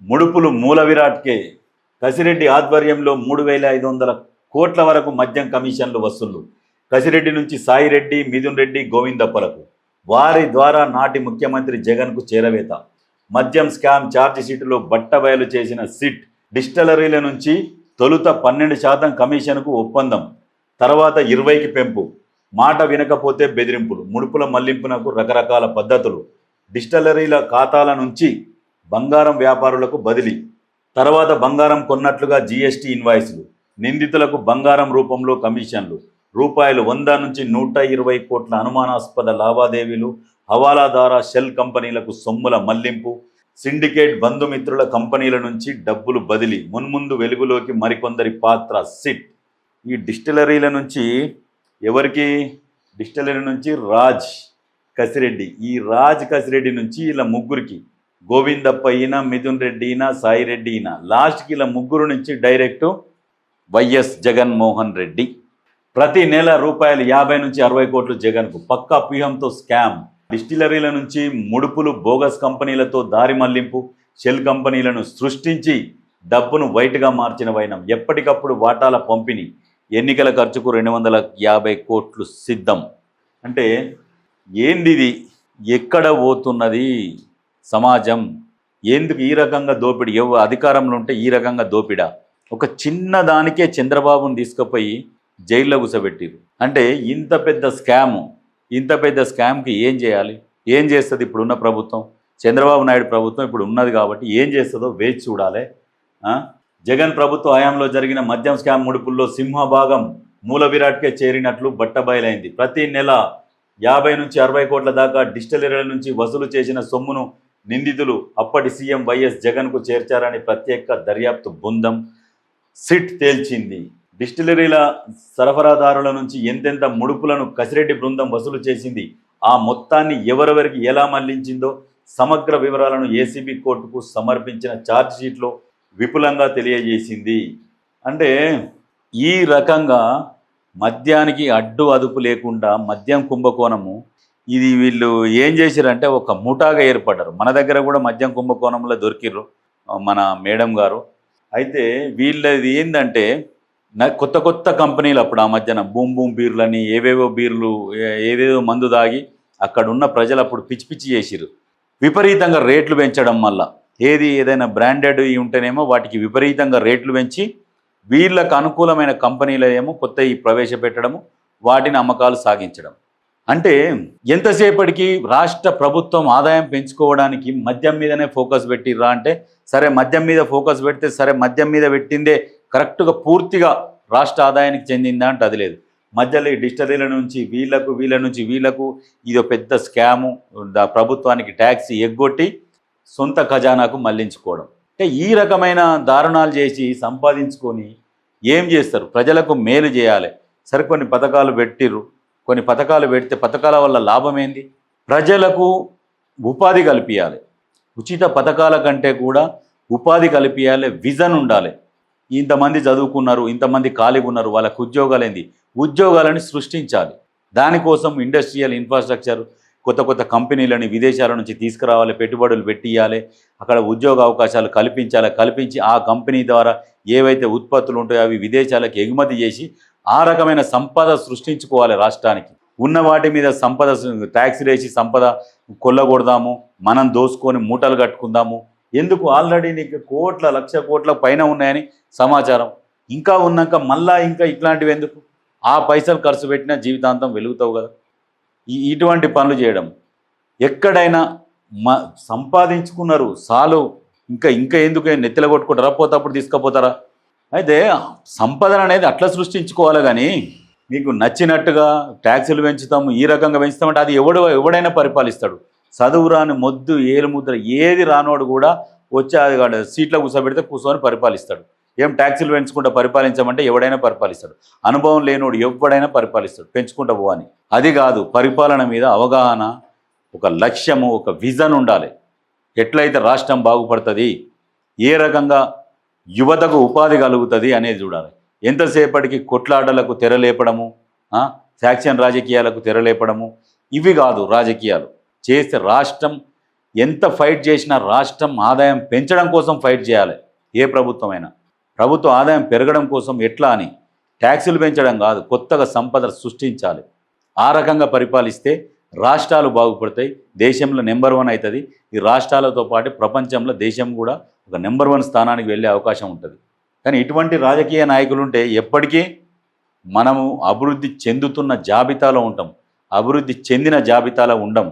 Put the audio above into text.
ముడుపులు మూల విరాట్కే. కసిరెడ్డి ఆధ్వర్యంలో 3,500 కోట్ల వరకు మద్యం కమిషన్లు వసూళ్లు. కసిరెడ్డి నుంచి సాయిరెడ్డి, మిథున్ రెడ్డి, గోవిందప్పలకు వారి ద్వారా నాటి ముఖ్యమంత్రి జగన్కు చేరవేత. మద్యం స్కామ్ ఛార్జ్ షీటులో బట్టబయలు చేసిన సిట్. డిస్టిలరీల నుంచి తొలుత 12% కమిషన్కు ఒప్పందం, తర్వాత 20కి పెంపు. మాట వినకపోతే బెదిరింపులు. ముడుపుల మళ్లింపునకు రకరకాల పద్ధతులు. డిస్టిలరీల ఖాతాల నుంచి బంగారం వ్యాపారులకు బదిలీ, తర్వాత బంగారం కొన్నట్లుగా జీఎస్టీ ఇన్వాయిస్లు. నిందితులకు బంగారం రూపంలో కమిషన్లు. రూపాయలు 100 నుంచి 120 కోట్ల అనుమానాస్పద లావాదేవీలు. హవాలాదార షెల్ కంపెనీలకు సొమ్ముల మళ్లింపు. సిండికేట్ బంధుమిత్రుల కంపెనీల నుంచి డబ్బులు బదిలీ. మున్ముందు వెలుగులోకి మరికొందరి పాత్ర. సిట్. ఈ డిస్టిలరీల నుంచి ఎవరికి? డిస్టిలరీ నుంచి రాజ్ కసిరెడ్డి. ఈ రాజ్ కసిరెడ్డి నుంచి ఇలా ముగ్గురికి, గోవిందప్ప ఈయన, మిథున్ రెడ్డి ఈయన, సాయిరెడ్డి ఈయన, లాస్ట్కి ఇలా ముగ్గురు నుంచి డైరెక్టు వైఎస్ జగన్మోహన్ రెడ్డి. ప్రతి నెల రూపాయలు 50 నుంచి 60 కోట్లు జగన్కు. పక్కా వ్యూహంతో స్కామ్. డిస్టిలరీల నుంచి ముడుపులు, బోగస్ కంపెనీలతో దారి మళ్లింపు. షెల్ కంపెనీలను సృష్టించి డబ్బును వైట్గా మార్చిన వైనం. ఎప్పటికప్పుడు వాటాల పంపిణీ. ఎన్నికల ఖర్చుకు 250 కోట్లు సిద్ధం. అంటే ఏంది ఇది? ఎక్కడ పోతున్నది సమాజం? ఎందుకు ఈ రకంగా దోపిడీ? అధికారంలో ఉంటే ఈ రకంగా దోపిడా? ఒక చిన్న దానికే చంద్రబాబును తీసుకుపోయి జైల్లో కూర్చోబెట్టిరు. అంటే ఇంత పెద్ద స్కామ్కి ఏం చేయాలి? ఏం చేస్తుంది ఇప్పుడున్న ప్రభుత్వం? చంద్రబాబు నాయుడు ప్రభుత్వం ఇప్పుడు ఉన్నది కాబట్టి ఏం చేస్తుందో వేచి చూడాలి. జగన్ ప్రభుత్వ హయాంలో జరిగిన మద్యం స్కామ్ ముడుపుల్లో సింహభాగం మూల విరాట్కే చేరినట్లు బట్టబయలైంది. ప్రతి నెల 50 నుంచి 60 కోట్ల దాకా డిస్టిలరీల నుంచి వసూలు చేసిన సొమ్మును నిందితులు అప్పటి సీఎం వైఎస్ జగన్కు చేర్చారని ప్రత్యేక దర్యాప్తు బృందం సిట్ తేల్చింది. డిస్టిలరీల సరఫరాదారుల నుంచి ఎంతెంత ముడుపులను కసిరెడ్డి బృందం వసూలు చేసింది, ఆ మొత్తాన్ని ఎవరెవరికి ఎలా మళ్లించిందో సమగ్ర వివరాలను ఏసీబీ కోర్టుకు సమర్పించిన ఛార్జ్షీట్లో విపులంగా తెలియజేసింది. అంటే ఈ రకంగా మద్యానికి అడ్డు అదుపు లేకుండా మద్యం కుంభకోణము ఇది వీళ్ళు ఏం చేశారంటే ఒక ముఠాగా ఏర్పడ్డారు. మన దగ్గర కూడా మద్యం కుంభకోణంలో దొరికిర్రు మన మేడం గారు. అయితే వీళ్ళది ఏంటంటే కొత్త కంపెనీలు అప్పుడు ఆ మధ్యన బూమ్ బీర్లని ఏవేవో మందు దాగి అక్కడ ఉన్న ప్రజలు అప్పుడు పిచ్చి చేసిరు. విపరీతంగా రేట్లు పెంచడం వల్ల ఏదైనా బ్రాండెడ్ ఉంటేనేమో వాటికి విపరీతంగా రేట్లు పెంచి వీళ్ళకు అనుకూలమైన కంపెనీలు ఏమో కొత్తవి ప్రవేశపెట్టడము, వాటిని అమ్మకాలు సాగించడం. అంటే ఎంతసేపటికి రాష్ట్ర ప్రభుత్వం ఆదాయం పెంచుకోవడానికి మద్యం మీదనే ఫోకస్ పెట్టిర్రా అంటే, సరే మద్యం మీద ఫోకస్ పెడితే సరే మద్యం మీద పెట్టిందే కరెక్ట్గా పూర్తిగా రాష్ట్ర ఆదాయానికి చెందిందా అంటే అది లేదు. మధ్యలో ఈ డిస్టిలరీల నుంచి వీళ్ళ నుంచి వీళ్ళకు ఇది పెద్ద స్కాము. ప్రభుత్వానికి ట్యాక్స్ ఎగ్గొట్టి సొంత ఖజానాకు మళ్లించుకోవడం. అంటే ఈ రకమైన దారుణాలు చేసి సంపాదించుకొని ఏం చేస్తారు? ప్రజలకు మేలు చేయాలి. సరే కొన్ని పథకాలు పెట్టిర్రు, కొన్ని పథకాలు పెడితే పథకాల వల్ల లాభం ఏంది? ప్రజలకు ఉపాధి కల్పించాలి. ఉచిత పథకాల కంటే కూడా ఉపాధి కల్పించాలి, విజన్ ఉండాలి. ఇంతమంది చదువుకున్నారు, ఇంతమంది ఖాళీగా ఉన్నారు, వాళ్ళకు ఉద్యోగాలు ఏంది? ఉద్యోగాలని సృష్టించాలి. దానికోసం ఇండస్ట్రియల్ ఇన్ఫ్రాస్ట్రక్చర్, కొత్త కంపెనీలని విదేశాల నుంచి తీసుకురావాలి, పెట్టుబడులు పెట్టియాలి, అక్కడ ఉద్యోగ అవకాశాలు కల్పించి ఆ కంపెనీ ద్వారా ఏవైతే ఉత్పత్తులు ఉంటాయో అవి విదేశాలకు ఎగుమతి చేసి ఆ రకమైన సంపద సృష్టించుకోవాలి. రాష్ట్రానికి ఉన్న వాటి మీద సంపద ట్యాక్స్ వేసి సంపద కొల్లగొడదాము, మనం దోసుకొని మూటలు కట్టుకుందాము. ఎందుకు? ఆల్రెడీ నీకు లక్ష కోట్ల పైన ఉన్నాయని సమాచారం. ఇంకా ఉన్నాక మళ్ళా ఇంకా ఇట్లాంటివి ఎందుకు? ఆ పైసలు ఖర్చు పెట్టినా జీవితాంతం వెలుగుతావు కదా. ఇటువంటి పనులు చేయడం ఎక్కడైనా సంపాదించుకున్నారు చాలు, ఇంకా ఎందుకు నెత్తిల కొట్టుకుంటారా? పోతప్పుడు తీసుకుపోతారా? అయితే సంపదన అనేది అట్లా సృష్టించుకోవాలి. కానీ మీకు నచ్చినట్టుగా ట్యాక్సులు పెంచుతాము, ఈ రకంగా పెంచుతామంటే అది ఎవడైనా పరిపాలిస్తాడు. చదువు రాని మొద్దు ఏలు ముద్ర ఏది రానోడు కూడా వచ్చి అది సీట్లో కూర్చోబెడితే కూర్చొని పరిపాలిస్తాడు. ఏం ట్యాక్సీలు పెంచుకుంటూ పరిపాలించమంటే ఎవడైనా పరిపాలిస్తాడు. అనుభవం లేనోడు ఎవడైనా పరిపాలిస్తాడు పెంచుకుంటూ పోవని. అది కాదు, పరిపాలన మీద అవగాహన, ఒక లక్ష్యము, ఒక విజన్ ఉండాలి. ఎట్లయితే రాష్ట్రం బాగుపడుతుంది, ఏ రకంగా యువతకు ఉపాధి కలుగుతుంది అనేది చూడాలి. ఎంతసేపటికి కొట్లాటలకు తెరలేపడము, ఫ్యాక్షన్ రాజకీయాలకు తెరలేపడము ఇవి కాదు రాజకీయాలు. చేస్తే రాష్ట్రం ఎంత ఫైట్ చేసినా రాష్ట్రం ఆదాయం పెంచడం కోసం ఫైట్ చేయాలి. ఏ ప్రభుత్వమైనా ప్రభుత్వ ఆదాయం పెరగడం కోసం ఎట్లా అని ట్యాక్సులు పెంచడం కాదు, కొత్తగా సంపద సృష్టించాలి. ఆ రకంగా పరిపాలిస్తే రాష్ట్రాలు బాగుపడతాయి, దేశంలో నెంబర్ 1 అవుతుంది. ఈ రాష్ట్రాలతో పాటు ప్రపంచంలో దేశం కూడా ఒక నెంబర్ 1 స్థానానికి వెళ్ళే అవకాశం ఉంటుంది. కానీ ఇటువంటి రాజకీయ నాయకులు ఉంటే ఎప్పటికీ మనము అభివృద్ధి చెందుతున్న జాబితాలో ఉంటాం, అభివృద్ధి చెందిన జాబితాలో ఉండం.